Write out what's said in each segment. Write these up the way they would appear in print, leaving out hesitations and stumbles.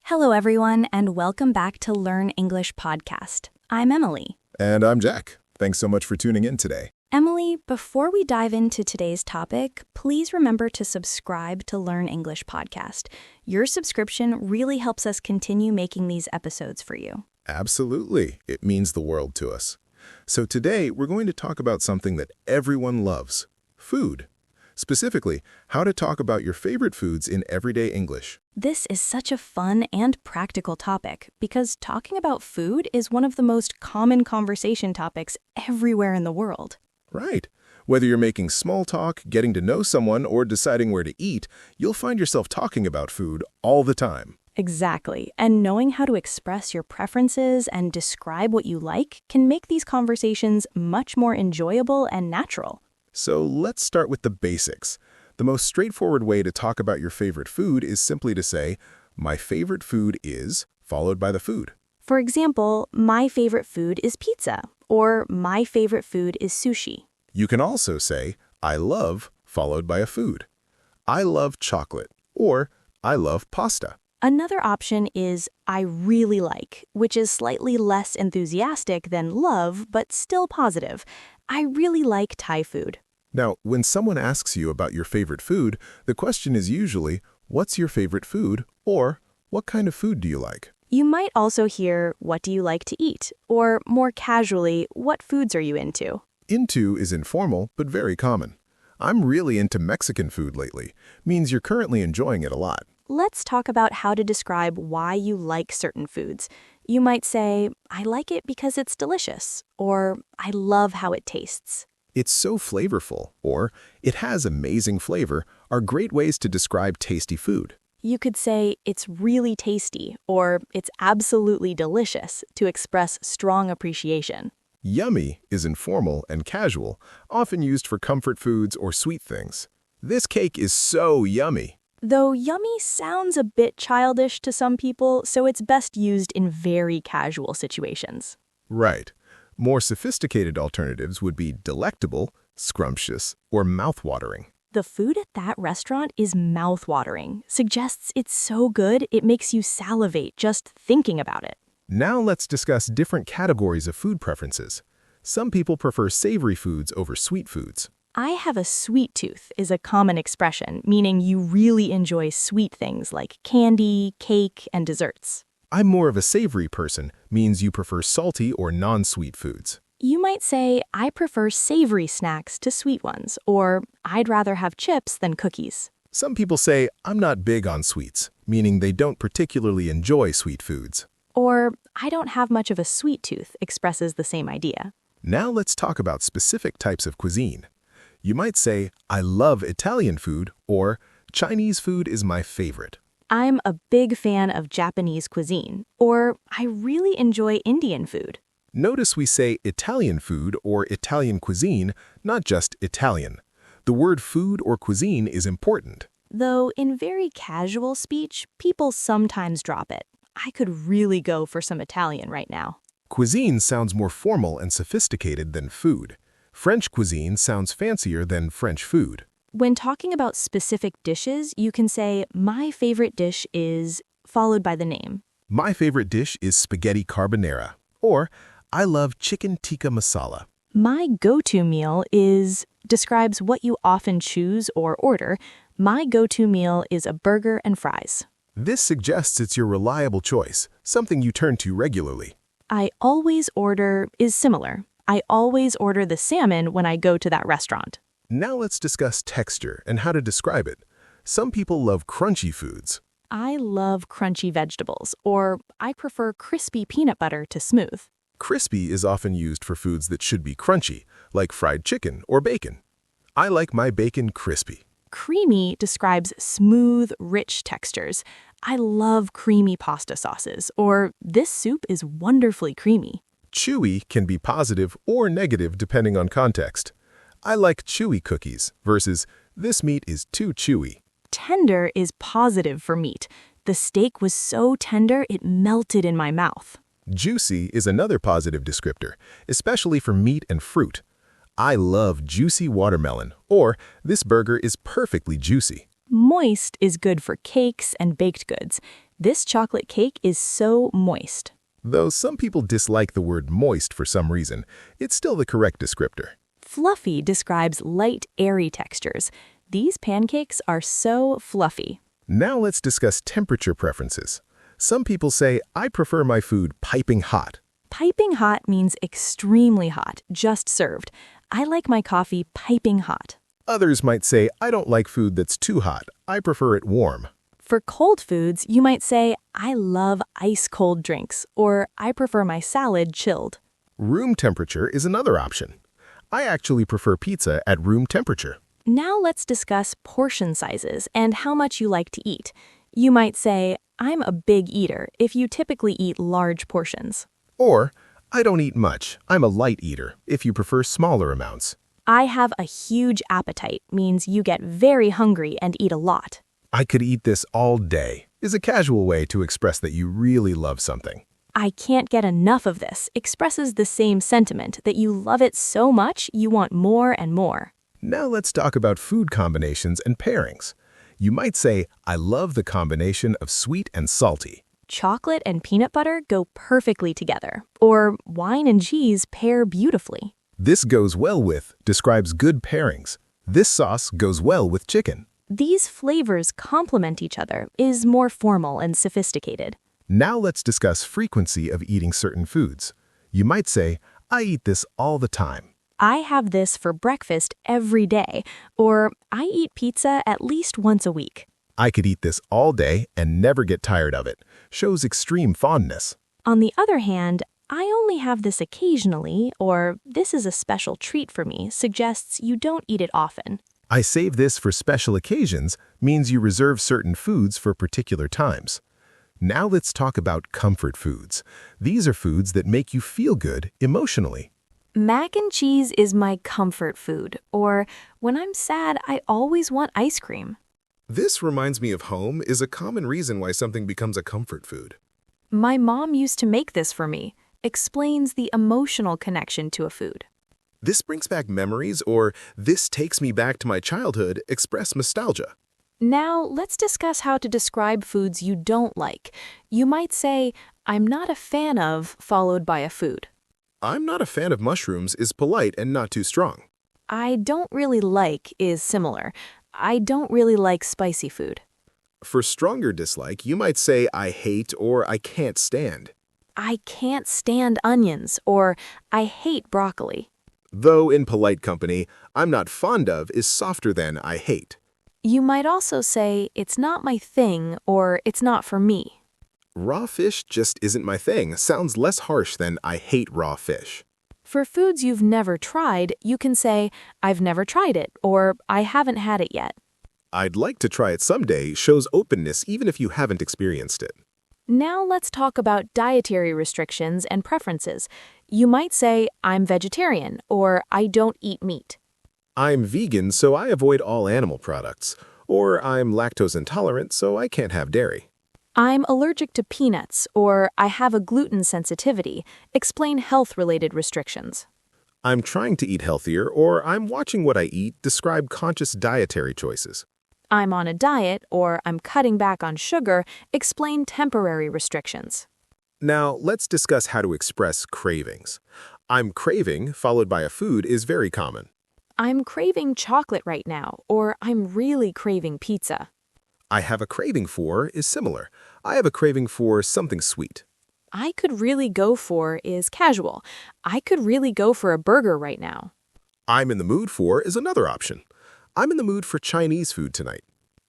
Hello, everyone, and welcome back to Learn English Podcast. I'm Emily. And I'm Jack. Thanks so much for tuning in today. Emily, before we dive into today's topic, please remember to subscribe to Learn English Podcast. Your subscription really helps us continue making these episodes for you. Absolutely. It means the world to us. So today, we're going to talk about something that everyone loves, food. Specifically, how to talk about your favorite foods in everyday English. This is such a fun and practical topic because talking about food is one of the most common conversation topics everywhere in the world. Right. Whether you're making small talk, getting to know someone, or deciding where to eat, you'll find yourself talking about food all the time. Exactly. And knowing how to express your preferences and describe what you like can make these conversations much more enjoyable and natural. So let's start with the basics. The most straightforward way to talk about your favorite food is simply to say, my favorite food is, followed by the food. For example, my favorite food is pizza, or my favorite food is sushi. You can also say, I love, followed by a food. I love chocolate, or I love pasta. Another option is I really like, which is slightly less enthusiastic than love, but still positive. I really like Thai food. Now, when someone asks you about your favorite food, the question is usually, what's your favorite food? Or, what kind of food do you like? You might also hear, what do you like to eat? Or, more casually, what foods are you into? Into is informal, but very common. I'm really into Mexican food lately. Means you're currently enjoying it a lot. Let's talk about how to describe why you like certain foods. You might say, I like it because it's delicious, or I love how it tastes. It's so flavorful, or it has amazing flavor, are great ways to describe tasty food. You could say, it's really tasty, or it's absolutely delicious to express strong appreciation. Yummy is informal and casual, often used for comfort foods or sweet things. This cake is so yummy. Though yummy sounds a bit childish to some people, so it's best used in very casual situations. Right. More sophisticated alternatives would be delectable, scrumptious, or mouth-watering. The food at that restaurant is mouth-watering, suggests it's so good it makes you salivate just thinking about it. Now let's discuss different categories of food preferences. Some people prefer savory foods over sweet foods. I have a sweet tooth is a common expression, meaning you really enjoy sweet things like candy, cake, and desserts. I'm more of a savory person, means you prefer salty or non-sweet foods. You might say, I prefer savory snacks to sweet ones, or I'd rather have chips than cookies. Some people say, I'm not big on sweets, meaning they don't particularly enjoy sweet foods. Or, I don't have much of a sweet tooth expresses the same idea. Now let's talk about specific types of cuisine. You might say, I love Italian food, or Chinese food is my favorite. I'm a big fan of Japanese cuisine, or I really enjoy Indian food. Notice we say Italian food or Italian cuisine, not just Italian. The word food or cuisine is important. Though in very casual speech, people sometimes drop it. I could really go for some Italian right now. Cuisine sounds more formal and sophisticated than food. French cuisine sounds fancier than French food. When talking about specific dishes, you can say, my favorite dish is, followed by the name. My favorite dish is spaghetti carbonara, or I love chicken tikka masala. My go-to meal is, describes what you often choose or order. My go-to meal is a burger and fries. This suggests it's your reliable choice, something you turn to regularly. I always order is similar. I always order the salmon when I go to that restaurant. Now let's discuss texture and how to describe it. Some people love crunchy foods. I love crunchy vegetables, or I prefer crispy peanut butter to smooth. Crispy is often used for foods that should be crunchy, like fried chicken or bacon. I like my bacon crispy. Creamy describes smooth, rich textures. I love creamy pasta sauces, or this soup is wonderfully creamy. Chewy can be positive or negative depending on context. I like chewy cookies versus this meat is too chewy. Tender is positive for meat. The steak was so tender it melted in my mouth. Juicy is another positive descriptor, especially for meat and fruit. I love juicy watermelon, or this burger is perfectly juicy. Moist is good for cakes and baked goods. This chocolate cake is so moist. Though some people dislike the word moist for some reason, it's still the correct descriptor. Fluffy describes light, airy textures. These pancakes are so fluffy. Now let's discuss temperature preferences. Some people say, I prefer my food piping hot. Piping hot means extremely hot, just served. I like my coffee piping hot. Others might say, I don't like food that's too hot. I prefer it warm. For cold foods, you might say, I love ice-cold drinks, or I prefer my salad chilled. Room temperature is another option. I actually prefer pizza at room temperature. Now let's discuss portion sizes and how much you like to eat. You might say, I'm a big eater if you typically eat large portions. Or, I don't eat much. I'm a light eater if you prefer smaller amounts. I have a huge appetite means you get very hungry and eat a lot. I could eat this all day is a casual way to express that you really love something. I can't get enough of this expresses the same sentiment that you love it so much you want more and more. Now let's talk about food combinations and pairings. You might say, I love the combination of sweet and salty. Chocolate and peanut butter go perfectly together, or wine and cheese pair beautifully. This goes well with describes good pairings. This sauce goes well with chicken. These flavors complement each other is more formal and sophisticated. Now let's discuss frequency of eating certain foods. You might say, I eat this all the time. I have this for breakfast every day, or I eat pizza at least once a week. I could eat this all day and never get tired of it. Shows extreme fondness. On the other hand, I only have this occasionally, or this is a special treat for me, suggests you don't eat it often. I save this for special occasions means you reserve certain foods for particular times. Now let's talk about comfort foods. These are foods that make you feel good emotionally. Mac and cheese is my comfort food, or when I'm sad, I always want ice cream. This reminds me of home is a common reason why something becomes a comfort food. My mom used to make this for me, explains the emotional connection to a food. This brings back memories or this takes me back to my childhood express nostalgia. Now, let's discuss how to describe foods you don't like. You might say, I'm not a fan of, followed by a food. I'm not a fan of mushrooms is polite and not too strong. I don't really like is similar. I don't really like spicy food. For stronger dislike, you might say I hate or I can't stand. I can't stand onions, or I hate broccoli. Though in polite company, I'm not fond of is softer than I hate. You might also say, it's not my thing, or it's not for me. Raw fish just isn't my thing sounds less harsh than I hate raw fish. For foods you've never tried, you can say, I've never tried it, or I haven't had it yet. I'd like to try it someday shows openness even if you haven't experienced it. Now let's talk about dietary restrictions and preferences. You might say, I'm vegetarian, or I don't eat meat. I'm vegan, so I avoid all animal products. Or I'm lactose intolerant, so I can't have dairy. I'm allergic to peanuts, or I have a gluten sensitivity. Explain health-related restrictions. I'm trying to eat healthier, or I'm watching what I eat. Describe conscious dietary choices. I'm on a diet, or I'm cutting back on sugar. Explain temporary restrictions. Now, let's discuss how to express cravings. I'm craving, followed by a food, is very common. I'm craving chocolate right now, or I'm really craving pizza. I have a craving for is similar. I have a craving for something sweet. I could really go for is casual. I could really go for a burger right now. I'm in the mood for is another option. I'm in the mood for Chinese food tonight.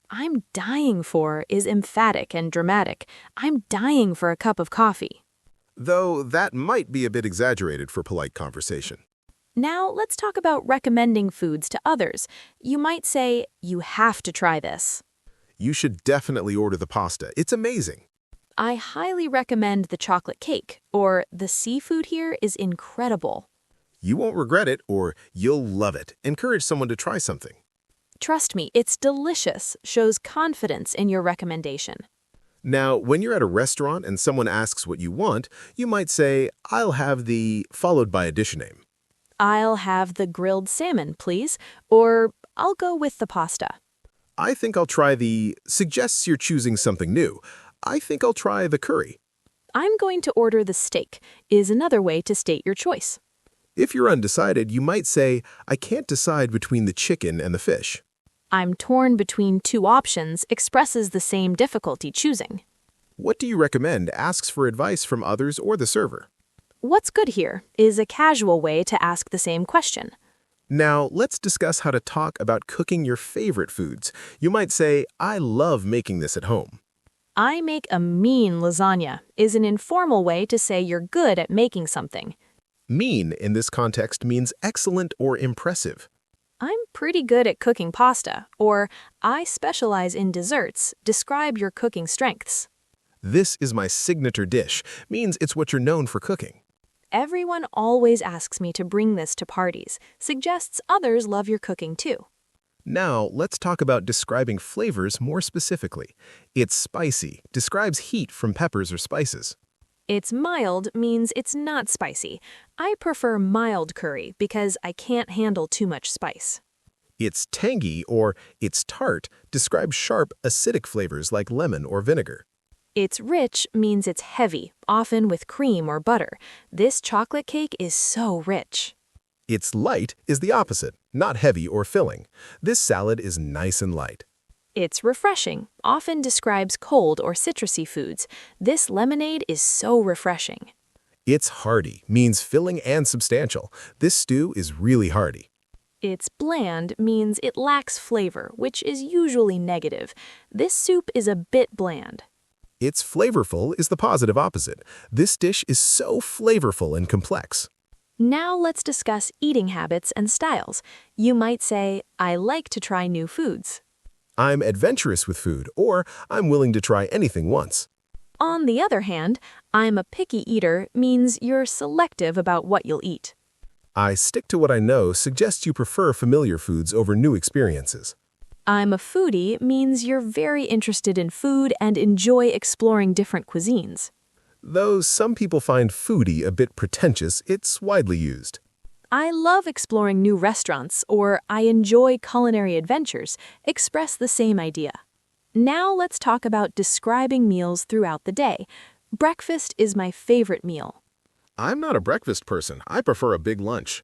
I'm dying for is emphatic and dramatic. I'm dying for a cup of coffee. Though that might be a bit exaggerated for polite conversation. Now let's talk about recommending foods to others. You might say, you have to try this. You should definitely order the pasta. It's amazing. I highly recommend the chocolate cake, or the seafood here is incredible. You won't regret it, or you'll love it. Encourage someone to try something. Trust me, it's delicious, shows confidence in your recommendation. Now, when you're at a restaurant and someone asks what you want, you might say, I'll have the, followed by a dish name. I'll have the grilled salmon, please, or I'll go with the pasta. I think I'll try the, suggests you're choosing something new. I think I'll try the curry. I'm going to order the steak is another way to state your choice. If you're undecided, you might say, I can't decide between the chicken and the fish. I'm torn between two options expresses the same difficulty choosing. What do you recommend asks for advice from others or the server. What's good here is a casual way to ask the same question. Now, let's discuss how to talk about cooking your favorite foods. You might say, I love making this at home. I make a mean lasagna is an informal way to say you're good at making something. Mean in this context means excellent or impressive. I'm pretty good at cooking pasta, or I specialize in desserts. Describe your cooking strengths. This is my signature dish means it's what you're known for cooking. Everyone always asks me to bring this to parties, suggests others love your cooking too. Now, let's talk about describing flavors more specifically. It's spicy describes heat from peppers or spices. It's mild means it's not spicy. I prefer mild curry because I can't handle too much spice. It's tangy or it's tart describes sharp, acidic flavors like lemon or vinegar. It's rich means it's heavy, often with cream or butter. This chocolate cake is so rich. It's light is the opposite, not heavy or filling. This salad is nice and light. It's refreshing, often describes cold or citrusy foods. This lemonade is so refreshing. It's hearty means filling and substantial. This stew is really hearty. It's bland means it lacks flavor, which is usually negative. This soup is a bit bland. It's flavorful is the positive opposite. This dish is so flavorful and complex. Now let's discuss eating habits and styles. You might say, I like to try new foods. I'm adventurous with food, or I'm willing to try anything once. On the other hand, I'm a picky eater means you're selective about what you'll eat. I stick to what I know suggests you prefer familiar foods over new experiences. I'm a foodie means you're very interested in food and enjoy exploring different cuisines. Though some people find foodie a bit pretentious, it's widely used. I love exploring new restaurants or I enjoy culinary adventures express the same idea. Now let's talk about describing meals throughout the day. Breakfast is my favorite meal. I'm not a breakfast person. I prefer a big lunch.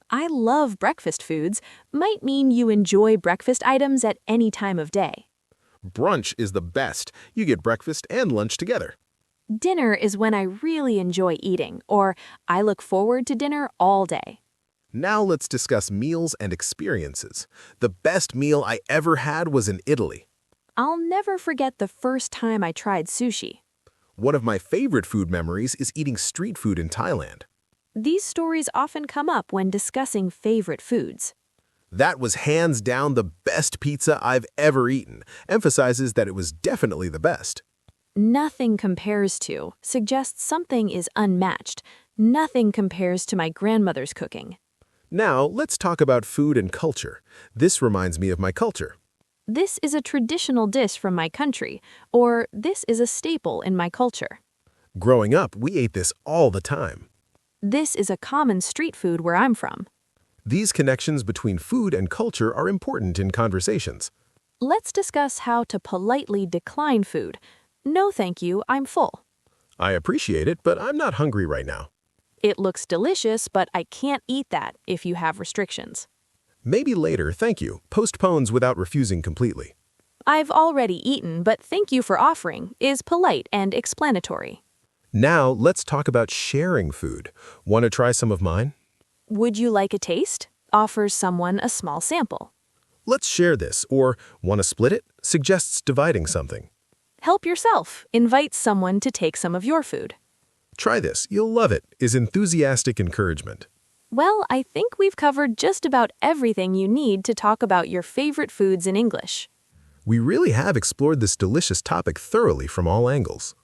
I love breakfast foods might mean you enjoy breakfast items at any time of day. Brunch is the best. You get breakfast and lunch together. Dinner is when I really enjoy eating, or I look forward to dinner all day. Now let's discuss meals and experiences. The best meal I ever had was in Italy. I'll never forget the first time I tried sushi. One of my favorite food memories is eating street food in Thailand. These stories often come up when discussing favorite foods. That was hands down the best pizza I've ever eaten, emphasizes that it was definitely the best. Nothing compares to suggests something is unmatched. Nothing compares to my grandmother's cooking. Now, let's talk about food and culture. This reminds me of my culture. This is a traditional dish from my country, or this is a staple in my culture. Growing up, we ate this all the time. This is a common street food where I'm from. These connections between food and culture are important in conversations. Let's discuss how to politely decline food. No, thank you, I'm full. I appreciate it, but I'm not hungry right now. It looks delicious, but I can't eat that if you have restrictions. Maybe later, thank you. Postpones without refusing completely. I've already eaten, but thank you for offering is polite and explanatory. Now, let's talk about sharing food. Want to try some of mine? Would you like a taste? Offers someone a small sample. Let's share this, or want to split it? Suggests dividing something. Help yourself. Invite someone to take some of your food. Try this, you'll love it, is enthusiastic encouragement. Well, I think we've covered just about everything you need to talk about your favorite foods in English. We really have explored this delicious topic thoroughly from all angles.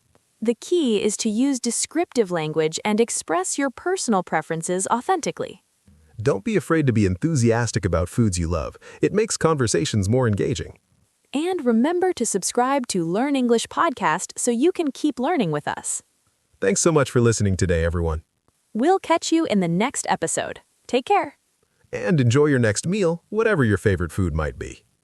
The key is to use descriptive language and express your personal preferences authentically. Don't be afraid to be enthusiastic about foods you love. It makes conversations more engaging. And remember to subscribe to Learn English podcast so you can keep learning with us. Thanks so much for listening today, everyone. We'll catch you in the next episode. Take care. And enjoy your next meal, whatever your favorite food might be.